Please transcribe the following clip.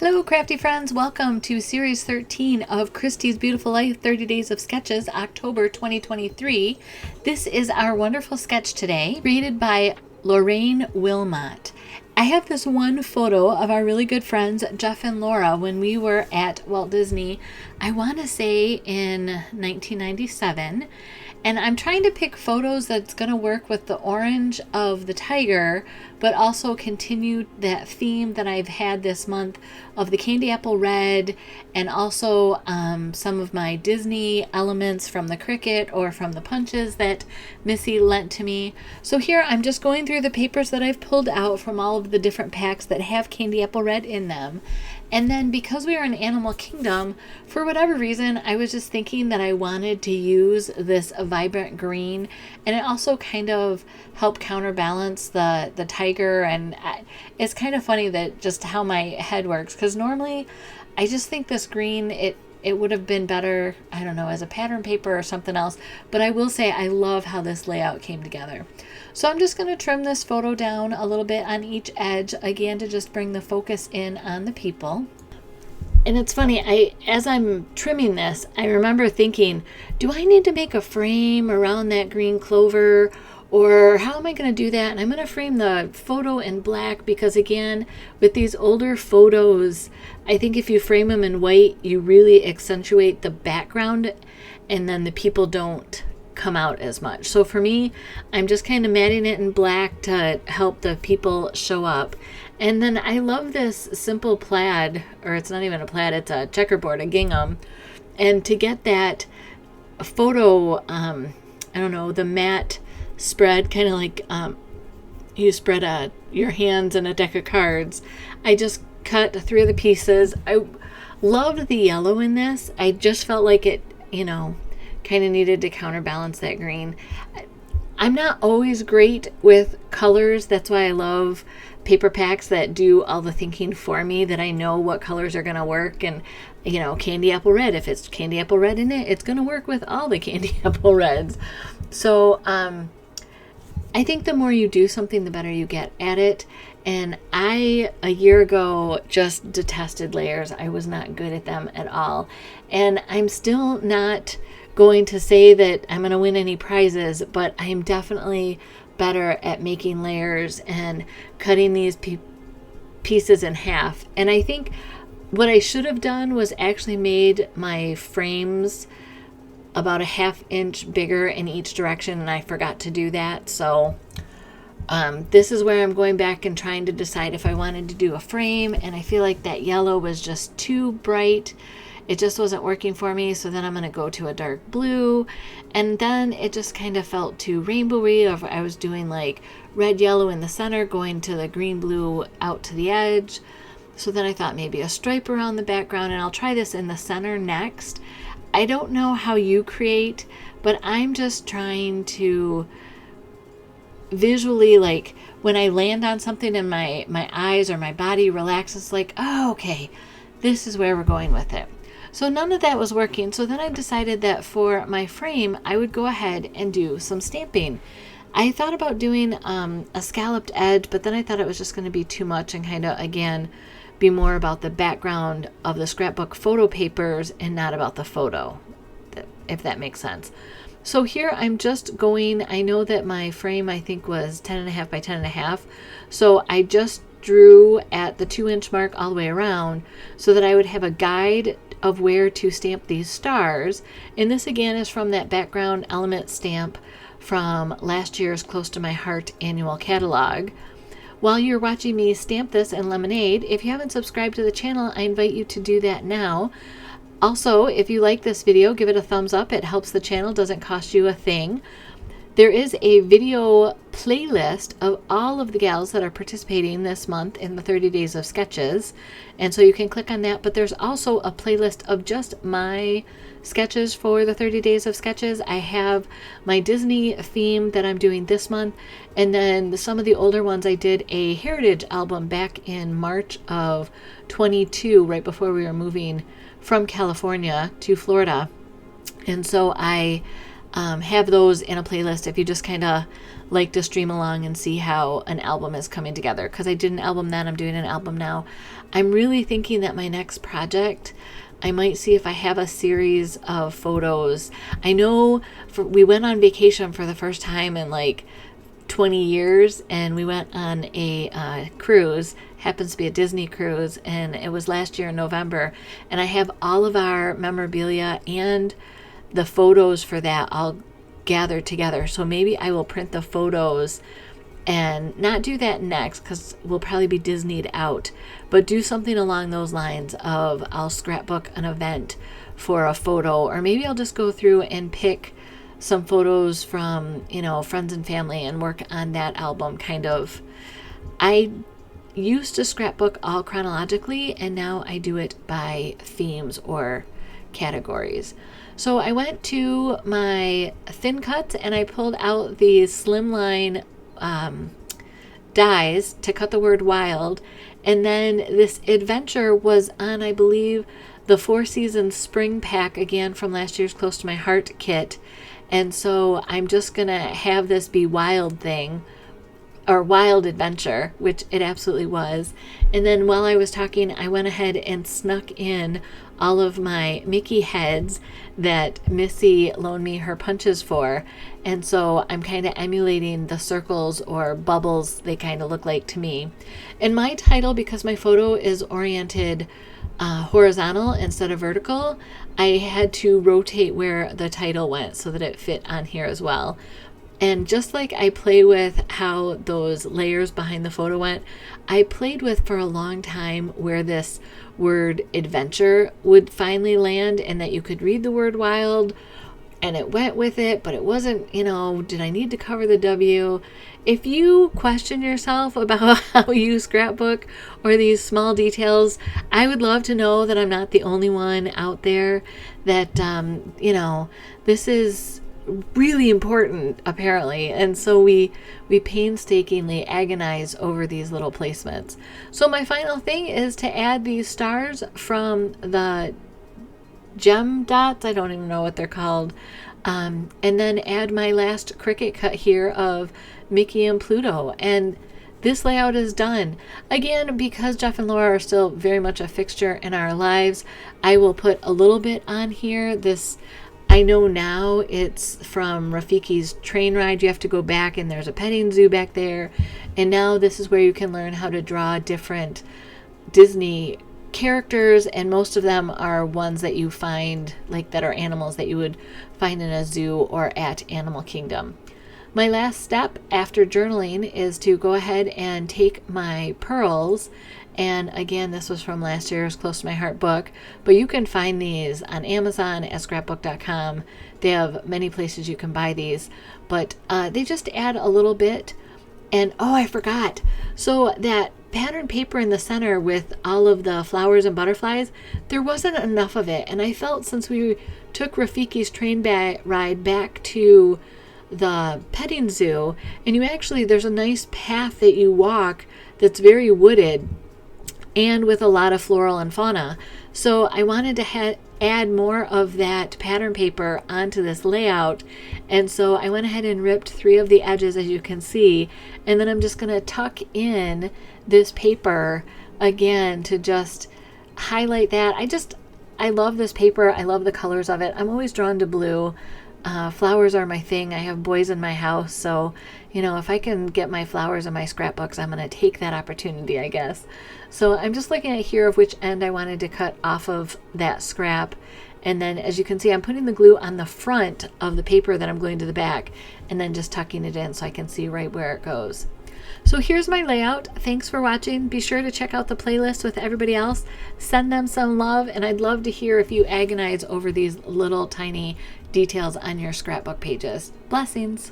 Hello crafty friends, welcome to series 13 of Christy's Beautiful Life 30 Days of Sketches, October 2023. This is our wonderful sketch today, created by Lorraine Wilmot. I have this one photo of our really good friends Jeff and Laura when we were at Walt Disney, I want to say in 1997. And I'm trying to pick photos that's going to work with the orange of the tiger, but also continue that theme that I've had this month of the candy apple red, and also some of my Disney elements from the Cricut or from the punches that Missy lent to me. So here I'm just going through the papers that I've pulled out from all of the different packs that have candy apple red in them. And then because we are in Animal Kingdom, for whatever reason, I was just thinking that I wanted to use this vibrant green, and it also kind of helped counterbalance the tiger. And it's kind of funny that just how my head works, because normally I just think this green, it would have been better, I don't know, as a pattern paper or something else. But I will say I love how this layout came together. So I'm just going to trim this photo down a little bit on each edge, again, to just bring the focus in on the people. And it's funny, as I'm trimming this, I remember thinking, do I need to make a frame around that green clover? Or how am I going to do that? And I'm going to frame the photo in black because, again, with these older photos, I think if you frame them in white, you really accentuate the background, and then the people don't come out as much. So for me, I'm just kind of matting it in black to help the people show up. And then I love this simple plaid, or it's not even a plaid, it's a checkerboard, a gingham. And to get that photo, I don't know, the matte spread, kind of like you spread your hands in a deck of cards. I just cut 3 of the pieces. I loved the yellow in this. I just felt like it, kind of needed to counterbalance that green. I'm not always great with colors. That's why I love paper packs that do all the thinking for me, that I know what colors are going to work. And, candy apple red, if it's candy apple red in it, it's going to work with all the candy apple reds. So I think the more you do something, the better you get at it. And I, a year ago, just detested layers. I was not good at them at all. And I'm still not going to say that I'm going to win any prizes, but I am definitely better at making layers and cutting these pieces in half. And I think what I should have done was actually made my frames about a 1/2 inch bigger in each direction, and I forgot to do that. So this is where I'm going back and trying to decide if I wanted to do a frame, and I feel like that yellow was just too bright. It just wasn't working for me, so then I'm going to go to a dark blue, and then it just kind of felt too rainbowy. Or if I was doing like red, yellow in the center, going to the green, blue out to the edge. So then I thought maybe a stripe around the background, and I'll try this in the center next. I don't know how you create, but I'm just trying to visually, like when I land on something and my eyes or my body relaxes, like, oh, okay, this is where we're going with it. So none of that was working. So then I decided that for my frame, I would go ahead and do some stamping. I thought about doing a scalloped edge, but then I thought it was just going to be too much and kind of, again, be more about the background of the scrapbook photo papers and not about the photo, if that makes sense. So here I'm just going, I know that my frame I think was 10.5 by 10.5. So I just drew at the 2-inch mark all the way around so that I would have a guide of where to stamp these stars. And this again is from that background element stamp from last year's Close to My Heart annual catalog. While you're watching me stamp this in lemonade, if you haven't subscribed to the channel, I invite you to do that now. Also, if you like this video, give it a thumbs up. It helps the channel, doesn't cost you a thing. There is a video playlist of all of the gals that are participating this month in the 30 Days of Sketches, and so you can click on that. But there's also a playlist of just my sketches for the 30 Days of Sketches. I have my Disney theme that I'm doing this month, and then some of the older ones I did a heritage album back in March of 22, right before we were moving from California to Florida. And so I have those in a playlist if you just kind of like to stream along and see how an album is coming together. Because I did an album then, I'm doing an album now. I'm really thinking that my next project, I might see if I have a series of photos. I know we went on vacation for the first time in like 20 years, and we went on a cruise. Happens to be a Disney cruise, and it was last year in November, and I have all of our memorabilia and the photos for that all gathered together. So maybe I will print the photos and not do that next because we'll probably be Disneyed out, but do something along those lines of I'll scrapbook an event for a photo, or maybe I'll just go through and pick some photos from, you know, friends and family and work on that album kind of. I used to scrapbook all chronologically, and now I do it by themes or categories. So I went to my thin cuts and I pulled out these slimline dies to cut the word wild, and then this adventure was on, I believe, the Four Seasons spring pack again from last year's Close to My Heart kit. And so I'm just gonna have this be Wild Thing, or Wild Adventure, which it absolutely was. And then while I was talking, I went ahead and snuck in all of my Mickey heads that Missy loaned me her punches for. And so I'm kind of emulating the circles or bubbles they kind of look like to me. And my title, because my photo is oriented horizontal instead of vertical, I had to rotate where the title went so that it fit on here as well. And just like I play with how those layers behind the photo went, I played with for a long time where this word adventure would finally land, and that you could read the word wild and it went with it, but it wasn't, you know, did I need to cover the W? If you question yourself about how you scrapbook or these small details, I would love to know that I'm not the only one out there that, you know, this is really important apparently, and so we painstakingly agonize over these little placements. So my final thing is to add these stars from the gem dots, I don't even know what they're called, and then add my last Cricut cut here of Mickey and Pluto, and this layout is done. Again, because Jeff and Laura are still very much a fixture in our lives, I will put a little bit on here. This, I know now it's from Rafiki's train ride. You have to go back and there's a petting zoo back there. And now this is where you can learn how to draw different Disney characters, and most of them are ones that you find, like that are animals that you would find in a zoo or at Animal Kingdom. My last step after journaling is to go ahead and take my pearls, and again, this was from last year's Close to My Heart book, but you can find these on Amazon at scrapbook.com. They have many places you can buy these, but they just add a little bit. And oh, I forgot. So that pattern paper in the center with all of the flowers and butterflies, there wasn't enough of it. And I felt since we took Rafiki's train ride back to the petting zoo, and you actually, there's a nice path that you walk that's very wooded and with a lot of floral and fauna. So I wanted to add more of that pattern paper onto this layout, and so I went ahead and ripped 3 of the edges, as you can see, and then I'm just going to tuck in this paper again to just highlight that. I love this paper. I love the colors of it. I'm always drawn to blue. Flowers are my thing. I have boys in my house, so you know, if I can get my flowers in my scrapbooks, I'm going to take that opportunity, I guess. So I'm just looking at here of which end I wanted to cut off of that scrap, and then as you can see, I'm putting the glue on the front of the paper that I'm gluing to the back, and then just tucking it in so I can see right where it goes. So here's my layout. Thanks for watching. Be sure to check out the playlist with everybody else. Send them some love, and I'd love to hear if you agonize over these little tiny details on your scrapbook pages. Blessings.